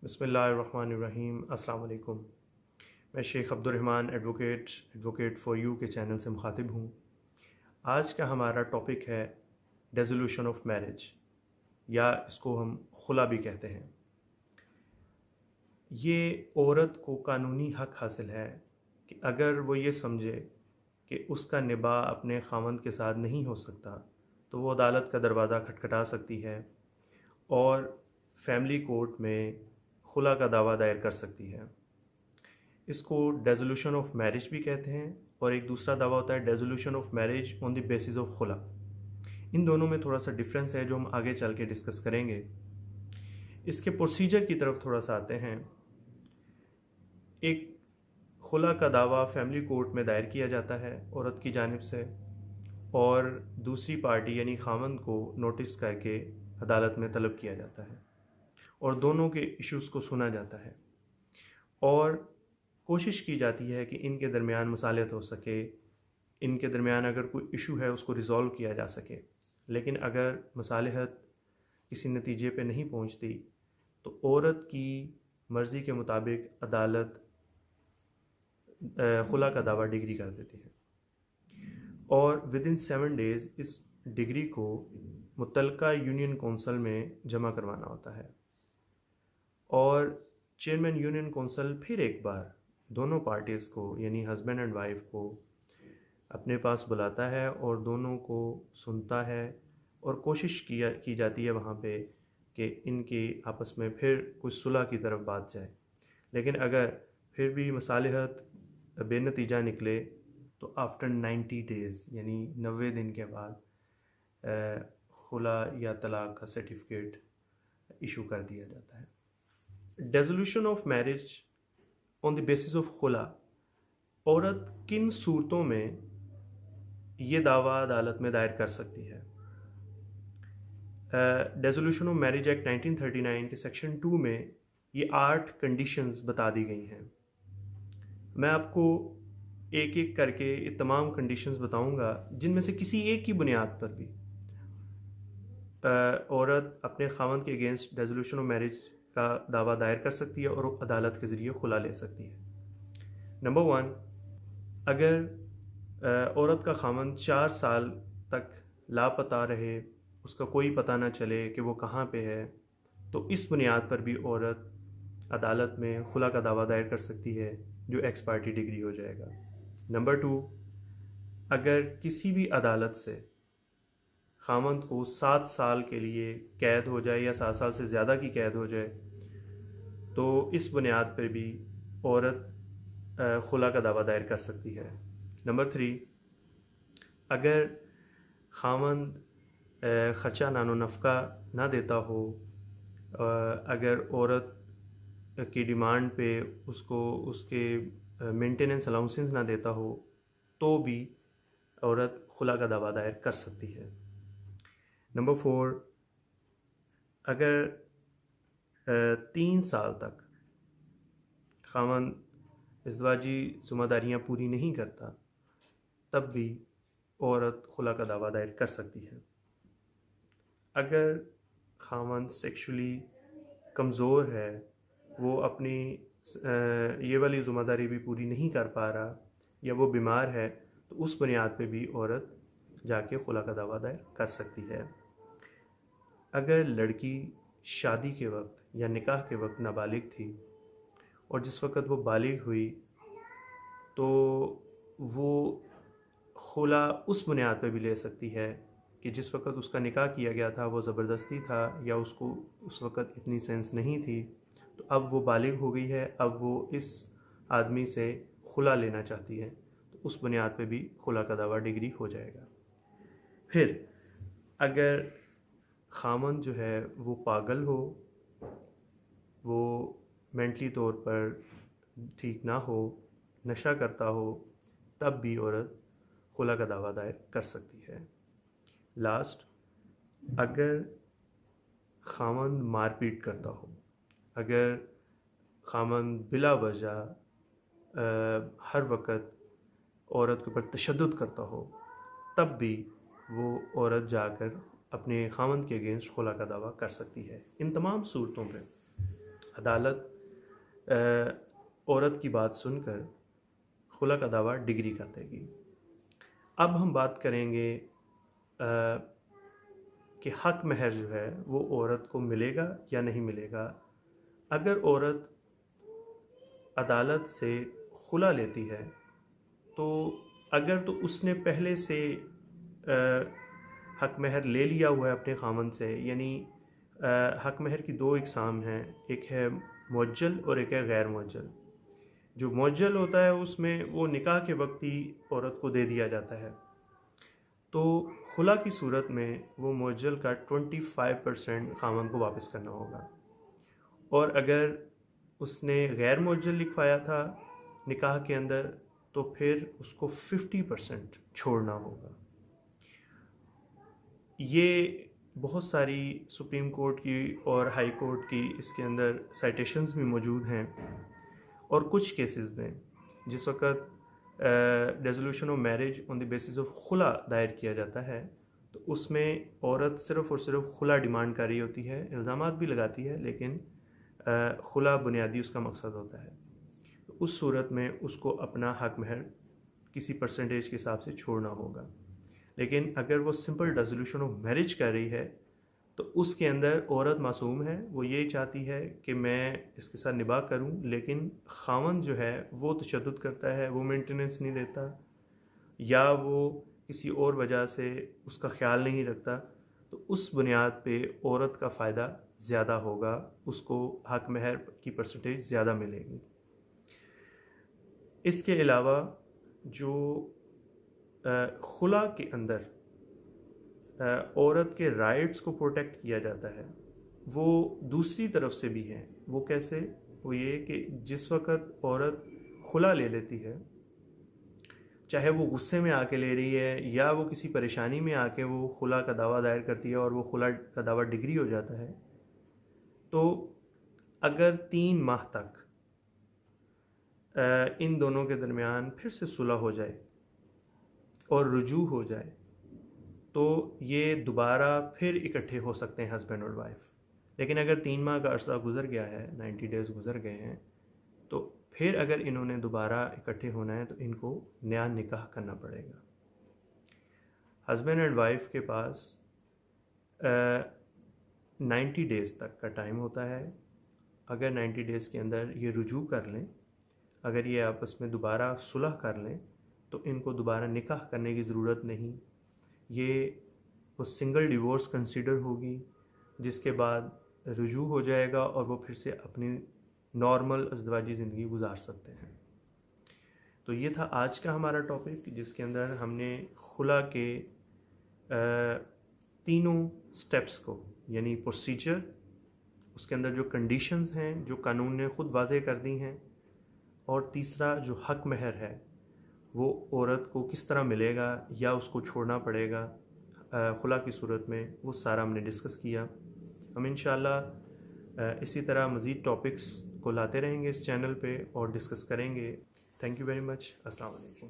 بسم اللہ الرحمن الرحیم۔ السلام علیکم۔ میں شیخ عبدالرحمن ایڈوکیٹ فار یو کے چینل سے مخاطب ہوں۔ آج کا ہمارا ٹاپک ہے ڈیزولوشن آف میرج، یا اس کو ہم خلا بھی کہتے ہیں۔ یہ عورت کو قانونی حق حاصل ہے کہ اگر وہ یہ سمجھے کہ اس کا نباہ اپنے خاوند کے ساتھ نہیں ہو سکتا تو وہ عدالت کا دروازہ کھٹکھٹا سکتی ہے اور فیملی کورٹ میں خلا کا دعویٰ دائر کر سکتی ہے۔ اس کو ڈیزولوشن آف میرج بھی کہتے ہیں، اور ایک دوسرا دعویٰ ہوتا ہے dissolution of marriage on the basis of خلا۔ ان دونوں میں تھوڑا سا ڈفرینس ہے جو ہم آگے چل کے ڈسکس کریں گے۔ اس کے پروسیجر کی طرف تھوڑا سا آتے ہیں۔ ایک خلا کا دعویٰ فیملی کورٹ میں دائر کیا جاتا ہے عورت کی جانب سے، اور دوسری پارٹی یعنی خاوند کو نوٹس کر کے عدالت میں طلب کیا جاتا ہے، اور دونوں کے ایشوز کو سنا جاتا ہے، اور کوشش کی جاتی ہے کہ ان کے درمیان مصالحت ہو سکے، ان کے درمیان اگر کوئی ایشو ہے اس کو ریزالو کیا جا سکے۔ لیکن اگر مصالحت کسی نتیجے پہ نہیں پہنچتی تو عورت کی مرضی کے مطابق عدالت خلا کا دعویٰ ڈگری کر دیتی ہے، اور ودن 7 days اس ڈگری کو متعلقہ یونین کونسل میں جمع کروانا ہوتا ہے، اور چیئرمین یونین کونسل پھر ایک بار دونوں پارٹیز کو یعنی ہسبینڈ اینڈ وائف کو اپنے پاس بلاتا ہے اور دونوں کو سنتا ہے، اور کوشش کی جاتی ہے وہاں پہ کہ ان کی آپس میں پھر کچھ صلح کی طرف بات جائے۔ لیکن اگر پھر بھی مصالحت بے نتیجہ نکلے تو آفٹر 90 days یعنی 90 دن کے بعد خلا یا طلاق کا سرٹیفکیٹ ایشو کر دیا جاتا ہے۔ Dissolution of marriage on the basis of خلا، عورت کن صورتوں میں یہ دعویٰ عدالت میں دائر کر سکتی ہے؟ ڈیزولوشن آف میرج ایکٹ 1939 کے سیکشن 2 میں یہ 8 کنڈیشنز بتا دی گئی ہیں۔ میں آپ کو ایک ایک کر کے یہ تمام کنڈیشنز بتاؤں گا، جن میں سے کسی ایک کی بنیاد پر بھی عورت اپنے خاوند کے اگینسٹ ڈیزولوشن آف میرج کا دعویٰ دائر کر سکتی ہے اور عدالت کے ذریعے خلا لے سکتی ہے۔ نمبر 1، اگر عورت کا خاوند 4 سال تک لاپتہ رہے، اس کا کوئی پتہ نہ چلے کہ وہ کہاں پہ ہے، تو اس بنیاد پر بھی عورت عدالت میں خلا کا دعویٰ دائر کر سکتی ہے، جو ایکس پارٹی ڈگری ہو جائے گا۔ نمبر 2، اگر کسی بھی عدالت سے خاوند کو 7 سال کے لیے قید ہو جائے یا 7 سال سے زیادہ کی قید ہو جائے تو اس بنیاد پر بھی عورت خلا کا دعویٰ دائر کر سکتی ہے۔ نمبر 3، اگر خاوند خرچہ نان و نفقہ نہ دیتا ہو، اگر عورت کی ڈیمانڈ پہ اس کو اس کے مینٹیننس الاؤنسز نہ دیتا ہو تو بھی عورت خلا کا دعویٰ دائر کر سکتی ہے۔ نمبر 4، اگر 3 سال تک خاوند ازدواجی ذمہ داریاں پوری نہیں کرتا تب بھی عورت خلا کا دعویٰ دائر کر سکتی ہے۔ اگر خاوند سیکشولی کمزور ہے، وہ اپنی یہ والی ذمہ داری بھی پوری نہیں کر پا رہا، یا وہ بیمار ہے، تو اس بنیاد پہ بھی عورت جا کے خلا کا دعویٰ دائر کر سکتی ہے۔ اگر لڑکی شادی کے وقت یا نکاح کے وقت نابالغ تھی اور جس وقت وہ بالغ ہوئی تو وہ خلا اس بنیاد پہ بھی لے سکتی ہے کہ جس وقت اس کا نکاح کیا گیا تھا وہ زبردستی تھا، یا اس کو اس وقت اتنی سینس نہیں تھی، تو اب وہ بالغ ہو گئی ہے، اب وہ اس آدمی سے خلا لینا چاہتی ہے، تو اس بنیاد پہ بھی خلا کا دعویٰ ڈگری ہو جائے گا۔ پھر اگر خاوند جو ہے وہ پاگل ہو، وہ مینٹلی طور پر ٹھیک نہ ہو، نشہ کرتا ہو، تب بھی عورت خلا کا دعویٰ دائر کر سکتی ہے۔ لاسٹ، اگر خاوند مار پیٹ کرتا ہو، اگر خاوند بلا وجہ ہر وقت عورت کے اوپر تشدد کرتا ہو، تب بھی وہ عورت جا کر اپنے خاوند کے اگینسٹ خلا کا دعویٰ کر سکتی ہے۔ ان تمام صورتوں پہ عدالت عورت کی بات سن کر خلا کا دعویٰ ڈگری کر دے گی۔ اب ہم بات کریں گے کہ حق مہر جو ہے وہ عورت کو ملے گا یا نہیں ملے گا۔ اگر عورت عدالت سے خلا لیتی ہے تو اگر تو اس نے پہلے سے حق مہر لے لیا ہوا ہے اپنے خامند سے، یعنی حق مہر کی دو اقسام ہیں، ایک ہے معجل اور ایک ہے غیر معجل۔ جو معجل ہوتا ہے اس میں وہ نکاح کے وقت ہی عورت کو دے دیا جاتا ہے، تو خلا کی صورت میں وہ معجل کا 25% خامند کو واپس کرنا ہوگا، اور اگر اس نے غیر معجل لکھوایا تھا نکاح کے اندر تو پھر اس کو 50% چھوڑنا ہوگا۔ یہ بہت ساری سپریم کورٹ کی اور ہائی کورٹ کی اس کے اندر سائٹیشنز بھی موجود ہیں، اور کچھ کیسز میں جس وقت resolution of marriage on the basis of خلا دائر کیا جاتا ہے تو اس میں عورت صرف اور صرف خلا ڈیمانڈ کر رہی ہوتی ہے، الزامات بھی لگاتی ہے لیکن خلا بنیادی اس کا مقصد ہوتا ہے۔ تو اس صورت میں اس کو اپنا حق مہر کسی پرسنٹیج کے حساب سے چھوڑنا ہوگا، لیکن اگر وہ سمپل ریزولوشن آف میرج کر رہی ہے تو اس کے اندر عورت معصوم ہے، وہ یہی چاہتی ہے کہ میں اس کے ساتھ نباہ کروں، لیکن خاوند جو ہے وہ تشدد کرتا ہے، وہ مینٹیننس نہیں دیتا یا وہ کسی اور وجہ سے اس کا خیال نہیں رکھتا، تو اس بنیاد پہ عورت کا فائدہ زیادہ ہوگا، اس کو حق مہر کی پرسنٹیج زیادہ ملے گی۔ اس کے علاوہ جو خلا کے اندر عورت کے رائٹس کو پروٹیکٹ کیا جاتا ہے وہ دوسری طرف سے بھی ہیں۔ وہ کیسے؟ وہ یہ کہ جس وقت عورت خلا لے لیتی ہے، چاہے وہ غصے میں آ کے لے رہی ہے یا وہ کسی پریشانی میں آ کے وہ خلا کا دعویٰ دائر کرتی ہے اور وہ خلا کا دعویٰ ڈگری ہو جاتا ہے، تو اگر 3 ماہ تک ان دونوں کے درمیان پھر سے صلح ہو جائے اور رجوع ہو جائے تو یہ دوبارہ پھر اکٹھے ہو سکتے ہیں ہسبینڈ اور وائف۔ لیکن اگر 3 ماہ کا عرصہ گزر گیا ہے، 90 ڈیز گزر گئے ہیں، تو پھر اگر انہوں نے دوبارہ اکٹھے ہونا ہے تو ان کو نیا نکاح کرنا پڑے گا۔ ہسبینڈ اینڈ وائف کے پاس 90 ڈیز تک کا ٹائم ہوتا ہے۔ اگر 90 ڈیز کے اندر یہ رجوع کر لیں، اگر یہ آپس میں دوبارہ صلح کر لیں تو ان کو دوبارہ نکاح کرنے کی ضرورت نہیں، یہ وہ سنگل ڈیورس کنسیڈر ہوگی، جس کے بعد رجوع ہو جائے گا اور وہ پھر سے اپنی نارمل ازدواجی زندگی گزار سکتے ہیں۔ تو یہ تھا آج کا ہمارا ٹاپک، جس کے اندر ہم نے خلا کے تینوں سٹیپس کو، یعنی پروسیجر، اس کے اندر جو کنڈیشنز ہیں جو قانون نے خود واضح کر دی ہیں، اور تیسرا جو حق مہر ہے وہ عورت کو کس طرح ملے گا یا اس کو چھوڑنا پڑے گا خلا کی صورت میں، وہ سارا ہم نے ڈسکس کیا۔ ہم انشاءاللہ اسی طرح مزید ٹاپکس کو لاتے رہیں گے اس چینل پہ اور ڈسکس کریں گے۔ Thank you very much. السلام علیکم۔